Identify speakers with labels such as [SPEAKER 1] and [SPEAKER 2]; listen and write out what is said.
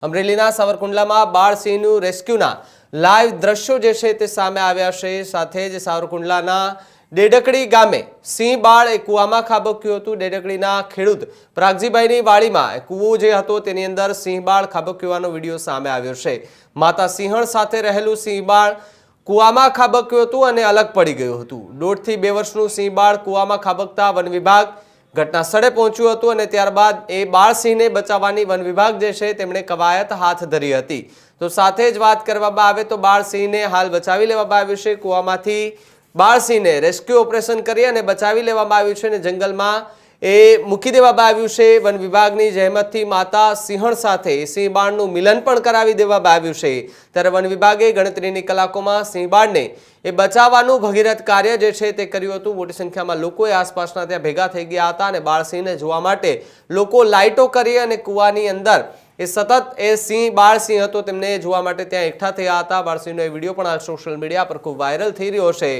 [SPEAKER 1] અમરેલીના સાવરકુંડલામાં બાળ સિંહનું રેસ્ક્યુના લાઈવ દ્રશ્યો જે છે તે સામે આવ્યા છે। સાથે જ સાવરકુંડલાના ડેડકડી ગામે સિંહ બાળ એક કૂવામાં ખાબક્યું હતું। ડેડકડીના ખેડૂત પ્રાગજીભાઈની વાડીમાં કૂવો જે હતો તેની અંદર સિંહ બાળ ખાબક્યોનો વિડીયો સામે આવ્યો છે। માતા સિંહણ સાથે રહેલું સિંહ બાળ કૂવામાં ખાબક્યું હતું અને અલગ પડી ગયું હતું। 1.5 થી 2 વર્ષનું સિંહ બાળ કૂવામાં ખાબકતા વન વિભાગ ઘટના સ્થળે પહોંચ્યું હતું અને ત્યારબાદ એ બાળ સિંહને બચાવવાની વન વિભાગ જે છે તેમણે કવાયત હાથ ધરી હતી। તો સાથે જ વાત કરવામાં આવે તો બાળ સિંહને હાલ બચાવી લેવામાં આવ્યું છે। કૂવામાંથી બાળ સિંહને રેસ્ક્યુ ઓપરેશન કરી અને બચાવી લેવામાં આવ્યું છે અને જંગલમાં એ મૂકી દેવામાં આવ્યું છે। વન વિભાગની જહેમતથી માતા સિંહણ સાથે સિંહ બાળનું મિલન પણ કરાવી દેવામાં આવ્યું છે। ત્યારે વન વિભાગે ગણતરીની કલાકોમાં સિંહ બાળને એ બચાવવાનું ભગીરથ કાર્ય જે છે તે કર્યું હતું। મોટી સંખ્યામાં લોકોએ આસપાસના ત્યાં ભેગા થઈ ગયા હતા અને બાળસિંહને જોવા માટે લોકો લાઇટો કરી અને કૂવાની અંદર એ સતત એ સિંહ બાળસિંહ હતો તેમને જોવા માટે ત્યાં એકઠા થયા હતા। બાળસિંહનો એ વિડીયો પણ હાલ સોશિયલ મીડિયા પર ખૂબ વાયરલ થઈ રહ્યો છે।